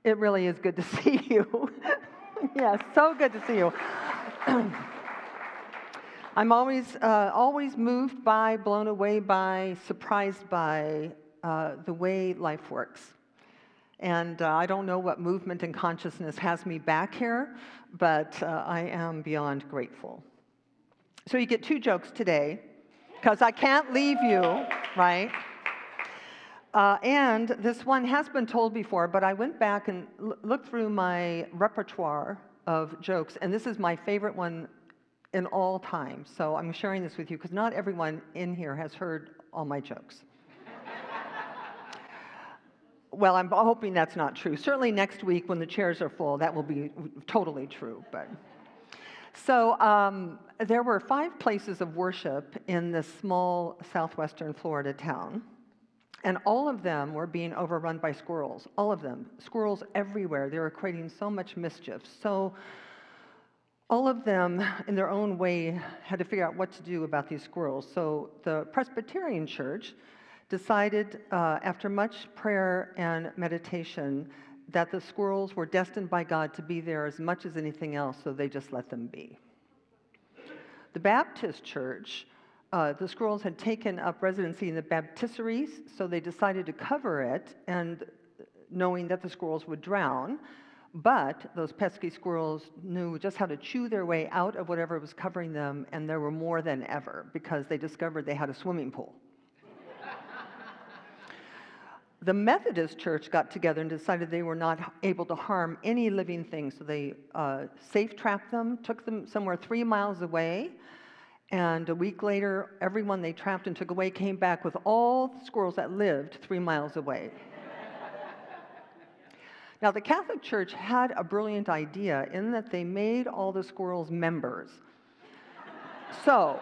It really is good to see you. Yes, so good to see you. I'm always moved by, blown away by, surprised by the way life works. And I don't know what movement and consciousness has me back here, but I am beyond grateful. So you get 2 jokes today, because I can't leave you, right? And this one has been told before, but I went back and looked through my repertoire of jokes, and this is my favorite one in all time. So I'm sharing this with you because not everyone in here has heard all my jokes. Well, I'm hoping that's not true. Certainly next week when the chairs are full, that will be totally true. But so there were 5 places of worship in this small southwestern Florida town. And all of them were being overrun by squirrels, all of them. Squirrels everywhere. They were creating so much mischief. So all of them, in their own way, had to figure out what to do about these squirrels. So the Presbyterian Church decided, after much prayer and meditation, that the squirrels were destined by God to be there as much as anything else, so they just let them be. The Baptist Church, the squirrels had taken up residency in the baptisteries, so they decided to cover it, and knowing that the squirrels would drown. But those pesky squirrels knew just how to chew their way out of whatever was covering them, and there were more than ever because they discovered they had a swimming pool. The Methodist Church got together and decided they were not able to harm any living thing, so they safe-trapped them, took them somewhere 3 miles away, and a week later, everyone they trapped and took away came back with all the squirrels that lived 3 miles away. Now, the Catholic Church had a brilliant idea in that they made all the squirrels members. So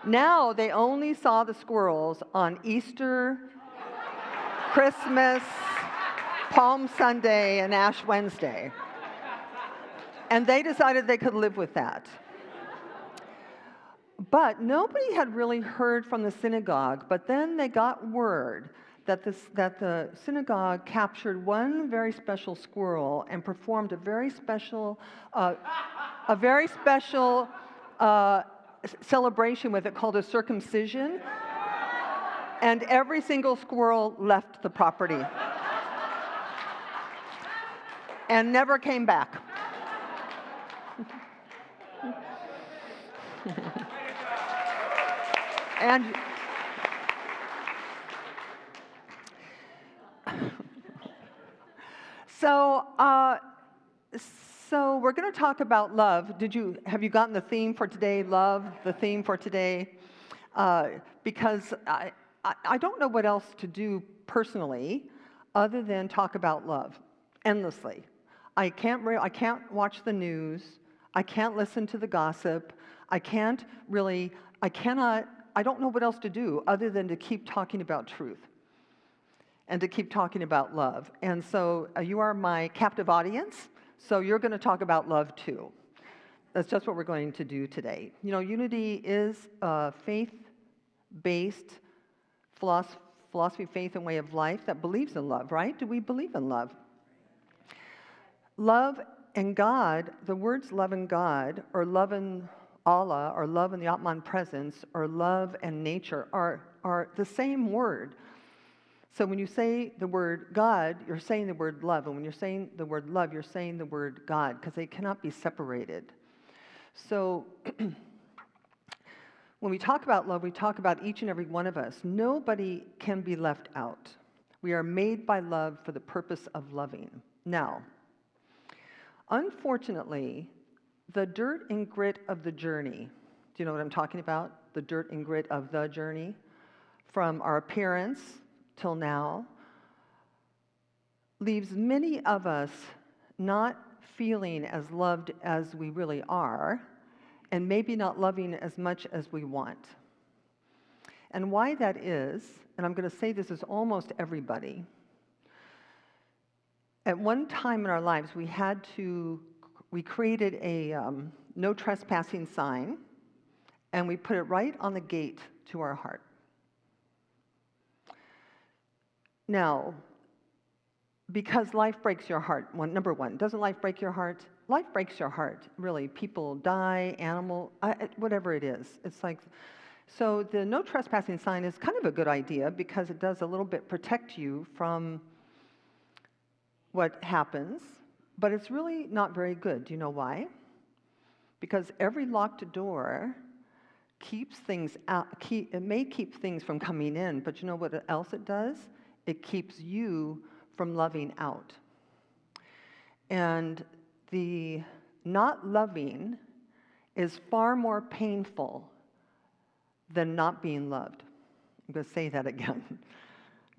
now they only saw the squirrels on Easter, Christmas, Palm Sunday, and Ash Wednesday. And they decided they could live with that. But nobody had really heard from the synagogue, but then they got word that the synagogue captured one very special squirrel and performed a very special celebration with it called a circumcision, and every single squirrel left the property and never came back. And so we're going to talk about love. Have you gotten the theme for today? Love, the theme for today, because I don't know what else to do personally other than talk about love endlessly. I can't watch the news. I can't listen to the gossip. I don't know what else to do other than to keep talking about truth and to keep talking about love. And so you are my captive audience, so you're going to talk about love too. That's just what we're going to do today. You know, Unity is a faith-based philosophy, faith, and way of life that believes in love, right? Do we believe in love? Love and God, the words love and God, or love and Allah, or love in the Atman presence, or love and nature are the same word. So when you say the word God, you're saying the word love. And when you're saying the word love, you're saying the word God, because they cannot be separated. So when we talk about love, we talk about each and every one of us. Nobody can be left out. We are made by love for the purpose of loving. Now, unfortunately, the dirt and grit of the journey, do you know what I'm talking about? The dirt and grit of the journey, from our appearance till now, leaves many of us not feeling as loved as we really are, and maybe not loving as much as we want. And why that is, and I'm going to say this is almost everybody, at one time in our lives we created a no trespassing sign, and we put it right on the gate to our heart. Now, because life breaks your heart. Number one, doesn't life break your heart? Life breaks your heart, really. People die, whatever it is. It's like, so the no trespassing sign is kind of a good idea because it does a little bit protect you from what happens, but it's really not very good. Do you know why? Because every locked door keeps things out. It may keep things from coming in, but you know what else it does? It keeps you from loving out. And the not loving is far more painful than not being loved. I'm going to say that again.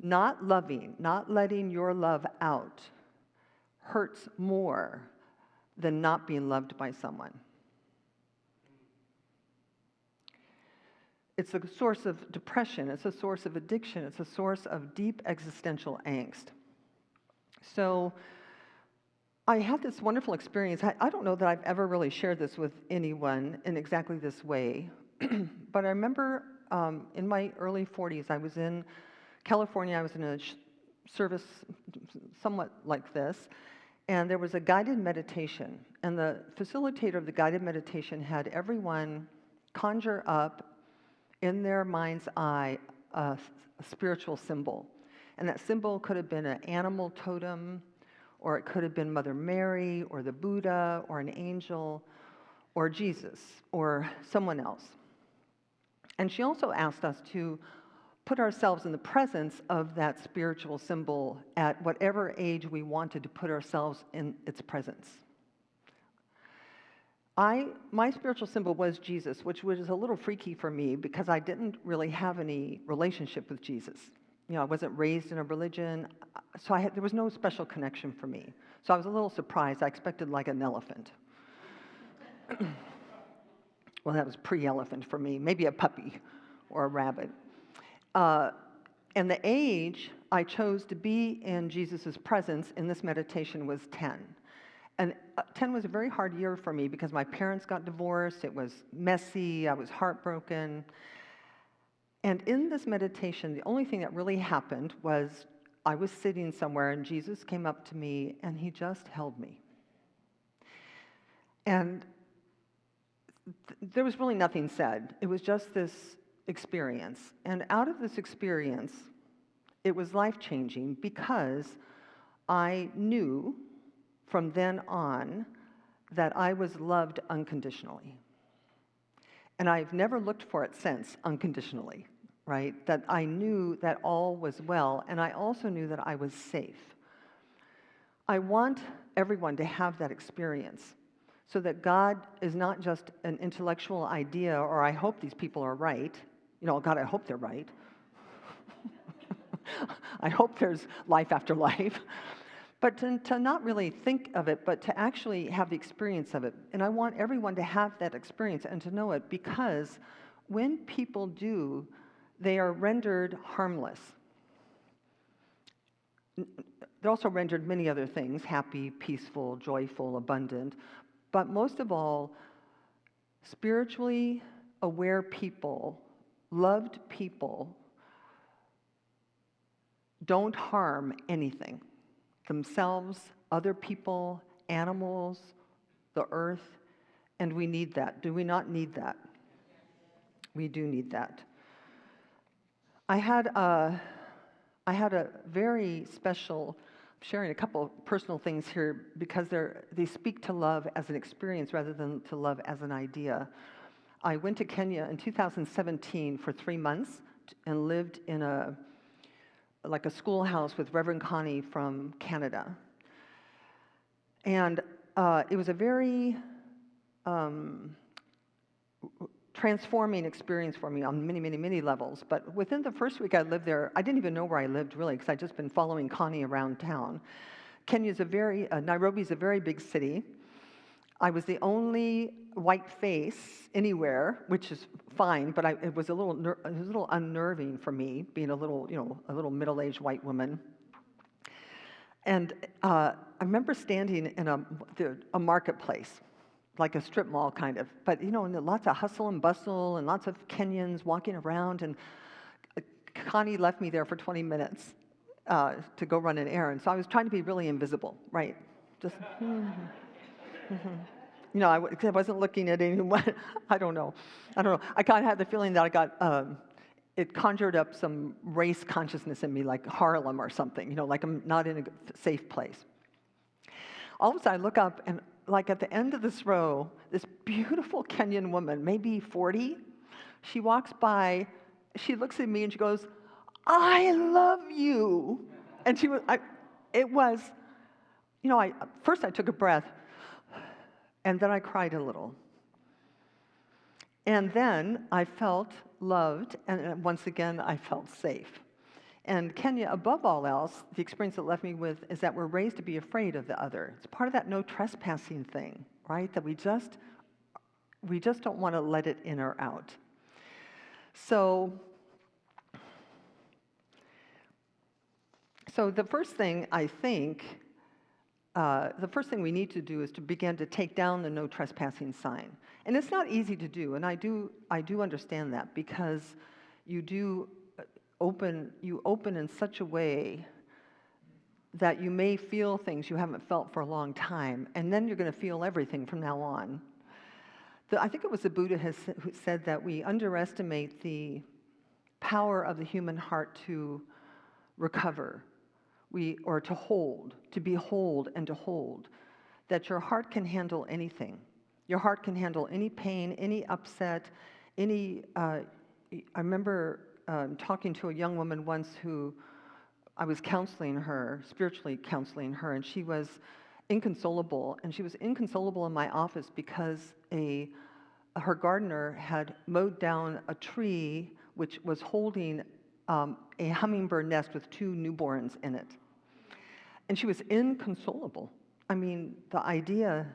Not loving, not letting your love out hurts more than not being loved by someone. It's a source of depression, it's a source of addiction, it's a source of deep existential angst. So I had this wonderful experience. I don't know that I've ever really shared this with anyone in exactly this way, but I remember in my early 40s, I was in California. I was in a service somewhat like this, and there was a guided meditation, and the facilitator of the guided meditation had everyone conjure up in their mind's eye a spiritual symbol. And that symbol could have been an animal totem, or it could have been Mother Mary, or the Buddha, or an angel, or Jesus, or someone else. And she also asked us to put ourselves in the presence of that spiritual symbol at whatever age we wanted to put ourselves in its presence. My spiritual symbol was Jesus, which was a little freaky for me because I didn't really have any relationship with Jesus. You know, I wasn't raised in a religion, so there was no special connection for me. So I was a little surprised. I expected like an elephant. Well, that was pre-elephant for me, maybe a puppy or a rabbit. And the age I chose to be in Jesus' presence in this meditation was 10. And 10 was a very hard year for me because my parents got divorced, it was messy, I was heartbroken. And in this meditation, the only thing that really happened was I was sitting somewhere and Jesus came up to me and he just held me. And there was really nothing said. It was just this experience. And out of this experience, it was life-changing because I knew from then on that I was loved unconditionally. And I've never looked for it since unconditionally, right? That I knew that all was well, and I also knew that I was safe. I want everyone to have that experience so that God is not just an intellectual idea, or I hope these people are right. You know, God, I hope they're right. I hope there's life after life. But to not really think of it, but to actually have the experience of it. And I want everyone to have that experience and to know it, because when people do, they are rendered harmless. They're also rendered many other things: happy, peaceful, joyful, abundant. But most of all, spiritually aware people, loved people, don't harm anything. Themselves, other people, animals, the earth, and we need that. Do we not need that? We do need that. I had a very special, sharing a couple of personal things here because they speak to love as an experience rather than to love as an idea. I went to Kenya in 2017 for 3 months and lived in a schoolhouse with Reverend Connie from Canada. And it was a very transforming experience for me on many, many, many levels. But within the first week I lived there, I didn't even know where I lived really, because I'd just been following Connie around town. Nairobi's a very big city. I was the only white face anywhere, which is fine, but it was a little unnerving for me, being a little middle-aged white woman. And I remember standing in a marketplace, like a strip mall kind of, but and lots of hustle and bustle and lots of Kenyans walking around, and Connie left me there for 20 minutes. to go run an errand. So I was trying to be really invisible, right? Just, I wasn't looking at anyone. I don't know. I kind of had the feeling that I got, it conjured up some race consciousness in me, like Harlem or something, like I'm not in a safe place. All of a sudden, I look up, and like at the end of this row, this beautiful Kenyan woman, maybe 40, she walks by, she looks at me, and she goes, "I love you." And first I took a breath, and then I cried a little. And then I felt loved, and once again, I felt safe. And Kenya, above all else, the experience it left me with is that we're raised to be afraid of the other. It's part of that no trespassing thing, right? That we just don't want to let it in or out. So the first thing we need to do is to begin to take down the no trespassing sign. And it's not easy to do, and I do understand that, because you open in such a way that you may feel things you haven't felt for a long time, and then you're going to feel everything from now on. I think it was the Buddha who said that we underestimate the power of the human heart to recover, or to hold, to behold and to hold, that your heart can handle anything. Your heart can handle any pain, any upset, I remember talking to a young woman once who I was spiritually counseling her, and she was inconsolable. And she was inconsolable in my office because her gardener had mowed down a tree which was holding a hummingbird nest with 2 newborns in it. And she was inconsolable. I mean, the idea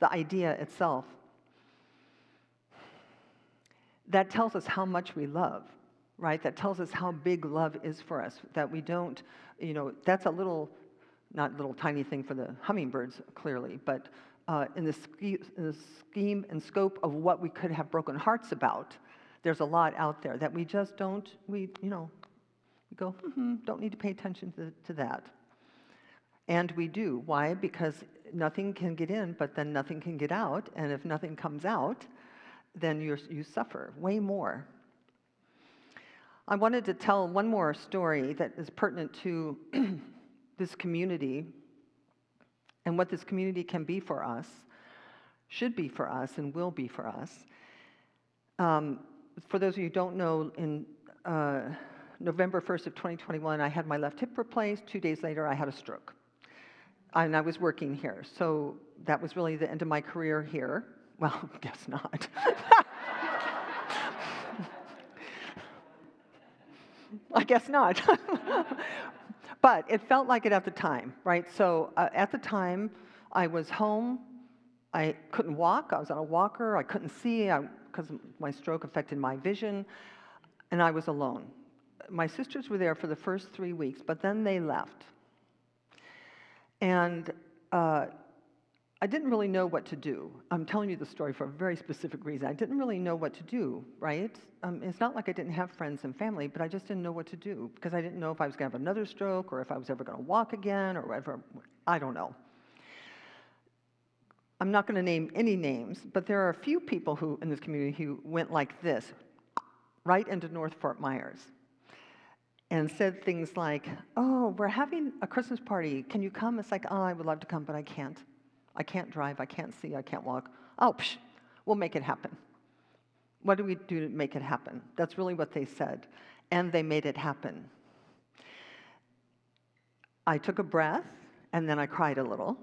itself, that tells us how much we love, right? That tells us how big love is for us, that we don't, that's a not little tiny thing for the hummingbirds, clearly, but in the scheme and scope of what we could have broken hearts about, there's a lot out there that we just don't, we go, don't need to pay attention to that. And we do. Why? Because nothing can get in, but then nothing can get out. And if nothing comes out, then you suffer way more. I wanted to tell one more story that is pertinent to this community and what this community can be for us, should be for us, and will be for us. For those of you who don't know, in November 1st of 2021, I had my left hip replaced. 2 days later, I had a stroke. And I was working here. So that was really the end of my career here. Well, guess not. I guess not. But it felt like it at the time, right? So at the time, I was home. I couldn't walk. I was on a walker. I couldn't see because my stroke affected my vision. And I was alone. My sisters were there for the first 3 weeks, but then they left. And I didn't really know what to do. I'm telling you the story for a very specific reason. I didn't really know what to do, right? It's not like I didn't have friends and family, but I just didn't know what to do because I didn't know if I was going to have another stroke or if I was ever going to walk again or whatever. I don't know. I'm not going to name any names, but there are a few people who in this community who went like this, right into North Fort Myers, and said things like, "Oh, we're having a Christmas party. Can you come?" It's like, "Oh, I would love to come, but I can't. I can't drive. I can't see. I can't walk." "Oh, we'll make it happen." What do we do to make it happen? That's really what they said. And they made it happen. I took a breath, and then I cried a little.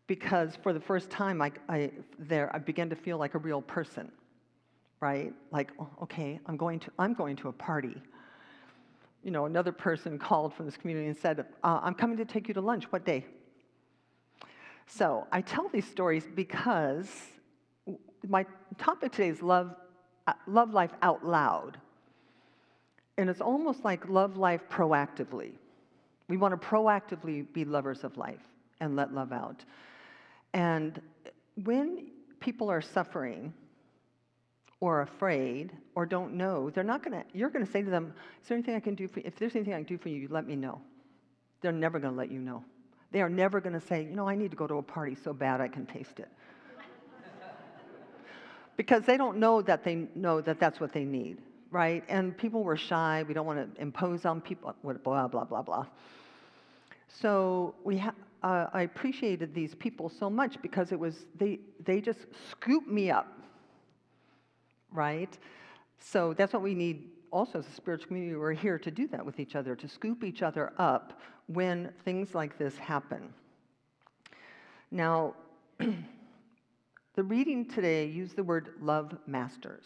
Because for the first time, I began to feel like a real person, right? Like, oh, okay, I'm going to a party. Another person called from this community and said, "I'm coming to take you to lunch. What day?" So I tell these stories because my topic today is love life out loud. And it's almost like love life proactively. We want to proactively be lovers of life and let love out. And when people are suffering or afraid or don't know, you're going to say to them, is there anything I can do for you? If there's anything I can do for you, let me know. They're never going to let you know. They are never going to say, I need to go to a party so bad I can taste it. Because they don't know that that's what they need, right? And people were shy. We don't want to impose on people, blah, blah, blah, blah. So I appreciated these people so much because they just scooped me up, right? So that's what we need also as a spiritual community. We're here to do that with each other, to scoop each other up when things like this happen. Now, the reading today used the word love masters.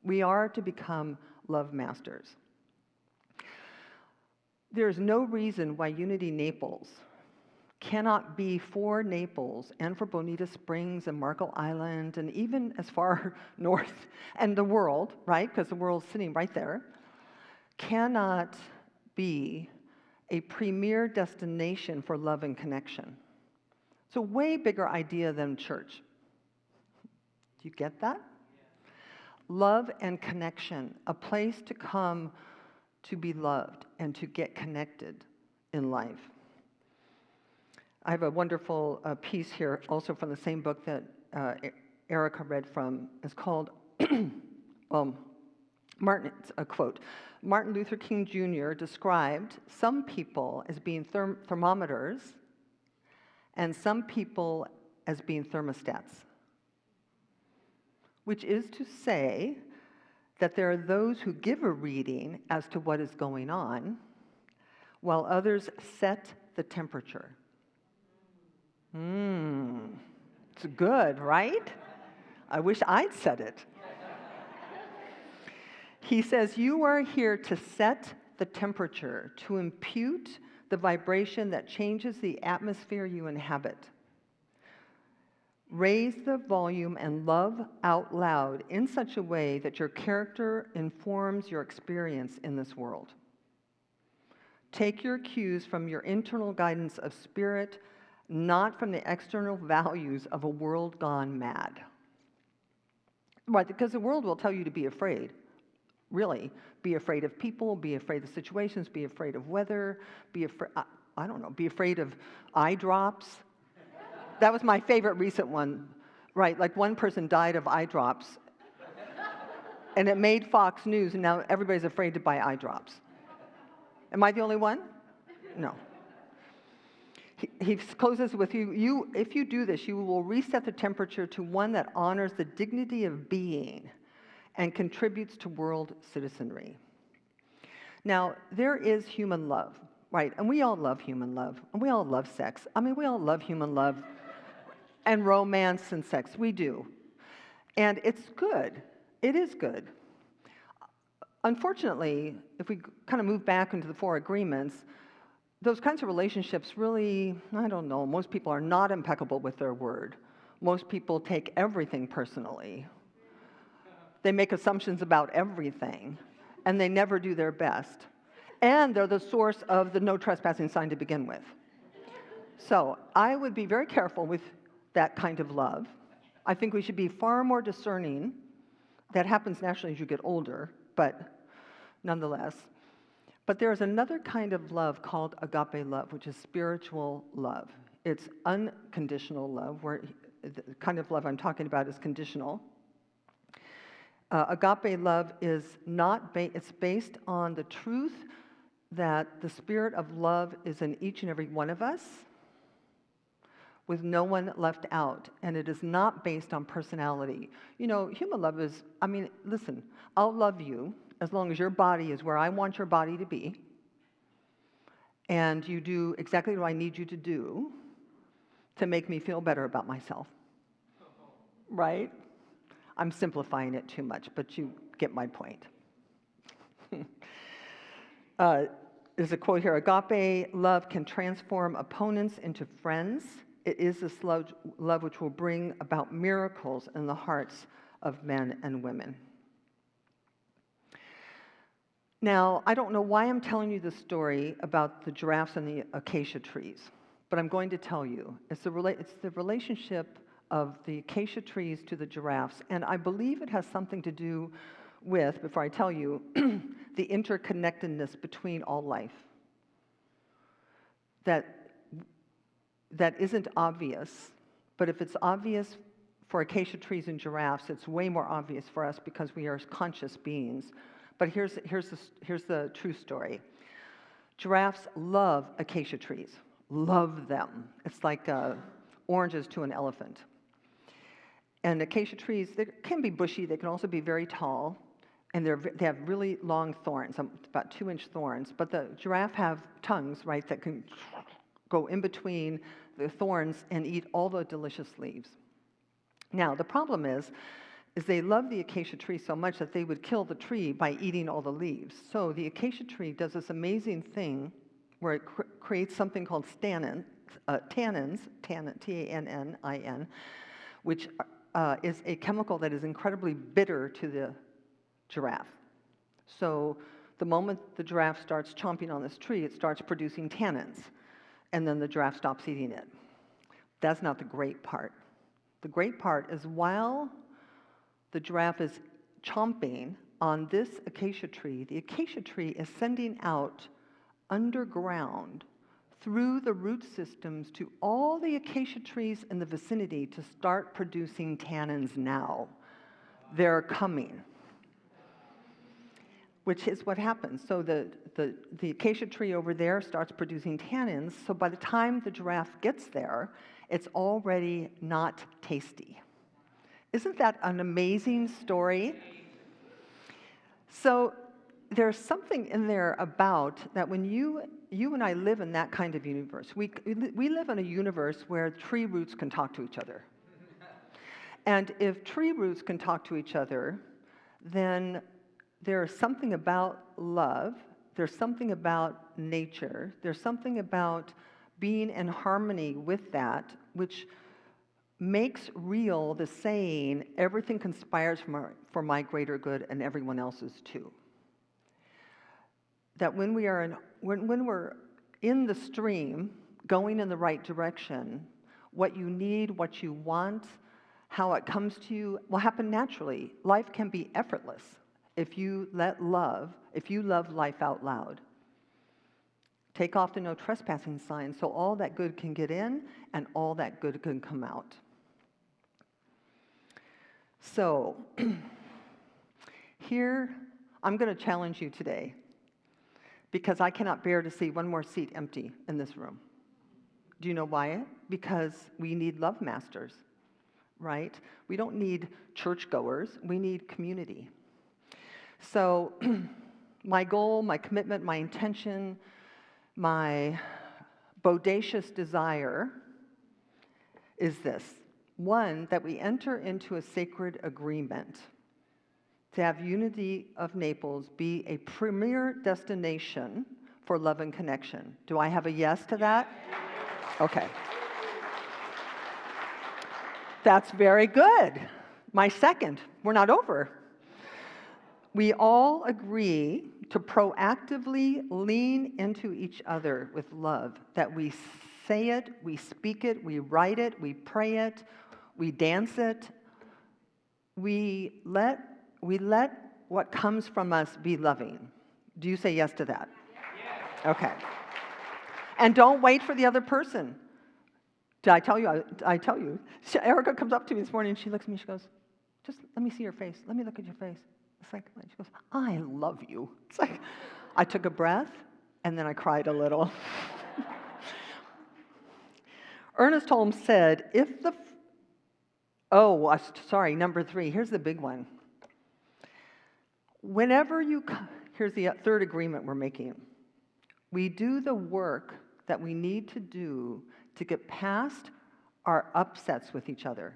We are to become love masters. There's no reason why Unity Naples cannot be for Naples and for Bonita Springs and Marco Island and even as far north and the world, right? Because the world's sitting right there, cannot be a premier destination for love and connection. It's a way bigger idea than church. Do you get that? Love and connection, a place to come to be loved and to get connected in life. I have a wonderful piece here, also from the same book that Erica read from. It's called, it's a quote. Martin Luther King Jr. described some people as being thermometers and some people as being thermostats, which is to say that there are those who give a reading as to what is going on, while others set the temperature. It's good, right? I wish I'd said it. He says, you are here to set the temperature, to impute the vibration that changes the atmosphere you inhabit. Raise the volume and love out loud in such a way that your character informs your experience in this world. Take your cues from your internal guidance of spirit, not from the external values of a world gone mad. Right, because the world will tell you to be afraid. Really, be afraid of people, be afraid of situations, be afraid of weather, be afraid of eye drops. That was my favorite recent one, right? Like one person died of eye drops, and it made Fox News, and now everybody's afraid to buy eye drops. Am I the only one? No. He closes with if you do this, you will reset the temperature to one that honors the dignity of being and contributes to world citizenry. Now, there is human love, right? And we all love human love, and we all love sex. I mean, we all love human love and romance and sex. We do. And it's good. It is good. Unfortunately, if we kind of move back into the four agreements, those kinds of relationships really, I don't know, most people are not impeccable with their word. Most people take everything personally. They make assumptions about everything, and they never do their best. And they're the source of the no trespassing sign to begin with. So I would be very careful with that kind of love. I think we should be far more discerning. That happens naturally as you get older, but nonetheless. But there's another kind of love called agape love, which is spiritual love. It's unconditional love, where the kind of love I'm talking about is conditional. Agape love is it's based on the truth that the spirit of love is in each and every one of us, with no one left out, and it is not based on personality. Human love is, listen, I'll love you as long as your body is where I want your body to be, and you do exactly what I need you to do to make me feel better about myself, right? I'm simplifying it too much, but you get my point. There's a quote here, agape love can transform opponents into friends. It is this love which will bring about miracles in the hearts of men and women. Now, I don't know why I'm telling you this story about the giraffes and the acacia trees, but I'm going to tell you. It's the relationship of the acacia trees to the giraffes, and I believe it has something to do with, before I tell you, the interconnectedness between all life. That isn't obvious, but if it's obvious for acacia trees and giraffes, it's way more obvious for us because we are conscious beings. But here's the true story. Giraffes love acacia trees, love them. It's like oranges to an elephant. And acacia trees, they can be bushy, they can also be very tall, and they have really long thorns, about 2-inch thorns. But the giraffe have tongues, right, that can go in between the thorns and eat all the delicious leaves. Now, the problem is they love the acacia tree so much that they would kill the tree by eating all the leaves. So the acacia tree does this amazing thing where it creates something called tannins, T-A-N-N-I-N, which is a chemical that is incredibly bitter to the giraffe. So the moment the giraffe starts chomping on this tree, it starts producing tannins, and then the giraffe stops eating it. That's not the great part. The great part is while the giraffe is chomping on this acacia tree, the acacia tree is sending out underground through the root systems to all the acacia trees in the vicinity to start producing tannins now. They're coming, which is what happens. So the acacia tree over there starts producing tannins, so by the time the giraffe gets there, it's already not tasty. Isn't that an amazing story? So there's something in there about that when you and I live in that kind of universe. We live in a universe where tree roots can talk to each other. And if tree roots can talk to each other, then there's something about love, there's something about nature, there's something about being in harmony with that, which makes real the saying, everything conspires for my greater good and everyone else's too. That when we're in the stream, going in the right direction, what you need, what you want, how it comes to you will happen naturally. Life can be effortless if you love life out loud. Take off the no trespassing sign so all that good can get in and all that good can come out. So, here, I'm going to challenge you today because I cannot bear to see one more seat empty in this room. Do you know why? Because we need love masters, right? We don't need churchgoers, we need community. So, my goal, my commitment, my intention, my bodacious desire is this. One, that we enter into a sacred agreement to have Unity of Naples be a premier destination for love and connection. Do I have a yes to that? Okay. That's very good. My second, we're not over. We all agree to proactively lean into each other with love, that we say it, we speak it, we write it, we pray it, we dance it. We let what comes from us be loving. Do you say yes to that? Yes. Okay. And don't wait for the other person. Did I tell you? I tell you. Erica comes up to me this morning and she looks at me, she goes, just let me see your face. Let me look at your face. It's like, she goes, I love you. It's like, I took a breath and then I cried a little. Ernest Holmes said, number 3, here's the big one. Here's the third agreement we're making. We do the work that we need to do to get past our upsets with each other.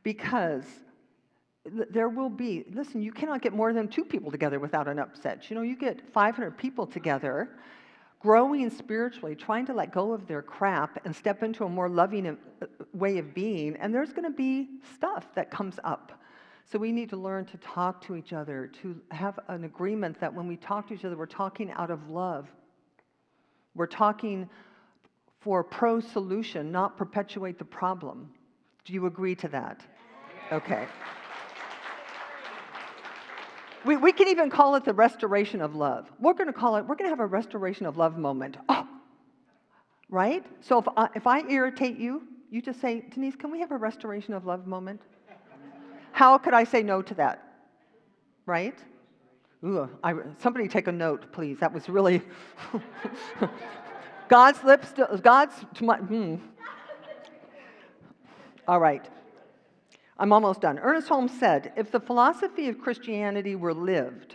Because there will be, listen, you cannot get more than 2 people together without an upset. You know, you get 500 people together, growing spiritually, trying to let go of their crap and step into a more loving way of being, and there's going to be stuff that comes up. So we need to learn to talk to each other, to have an agreement that when we talk to each other, we're talking out of love. We're talking for pro-solution, not perpetuate the problem. Do you agree to that? Okay. We can even call it the restoration of love. We're going to have a restoration of love moment. Oh, right? So if I irritate you, you just say, Denise, can we have a restoration of love moment? How could I say no to that? Right? Ooh, somebody take a note, please. That was really God's lips, God's to my. All right. I'm almost done. Ernest Holmes said, if the philosophy of Christianity were lived,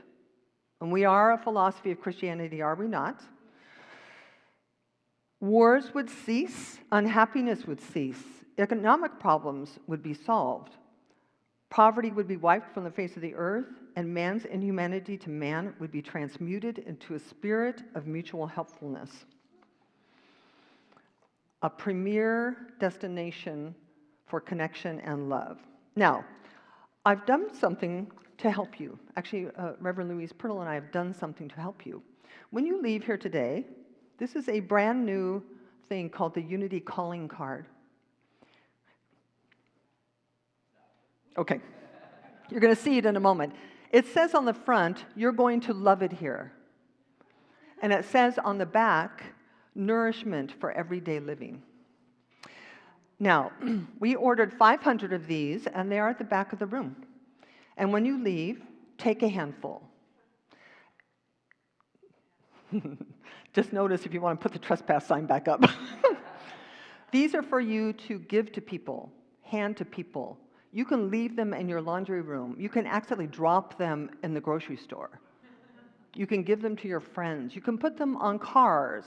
and we are a philosophy of Christianity, are we not? Wars would cease, unhappiness would cease, economic problems would be solved, poverty would be wiped from the face of the earth, and man's inhumanity to man would be transmuted into a spirit of mutual helpfulness. A premier destination for connection and love. Now, I've done something to help you. Actually, Reverend Louise Pirtle and I have done something to help you. When you leave here today, this is a brand new thing called the Unity Calling Card. Okay, you're going to see it in a moment. It says on the front, you're going to love it here. And it says on the back, nourishment for everyday living. Now, we ordered 500 of these, and they are at the back of the room. And when you leave, take a handful. Just notice if you want to put the trespass sign back up. These are for you to give to people, hand to people. You can leave them in your laundry room. You can accidentally drop them in the grocery store. You can give them to your friends. You can put them on cars.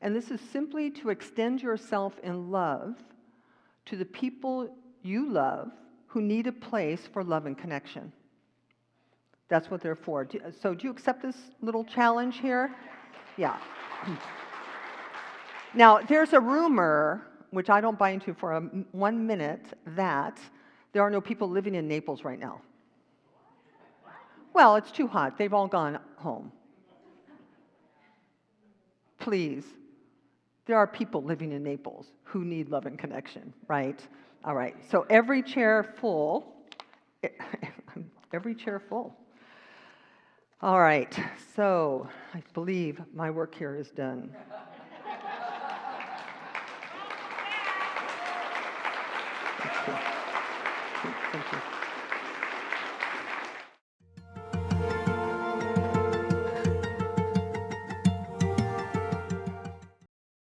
And this is simply to extend yourself in love to the people you love who need a place for love and connection. That's what they're for. So do you accept this little challenge here? Yeah. Now, there's a rumor, which I don't buy into for 1 minute, that there are no people living in Naples right now. Well, it's too hot. They've all gone home. Please. There are people living in Naples who need love and connection, right? All right, so every chair full. Every chair full. All right, so I believe my work here is done. Thank you. Thank you.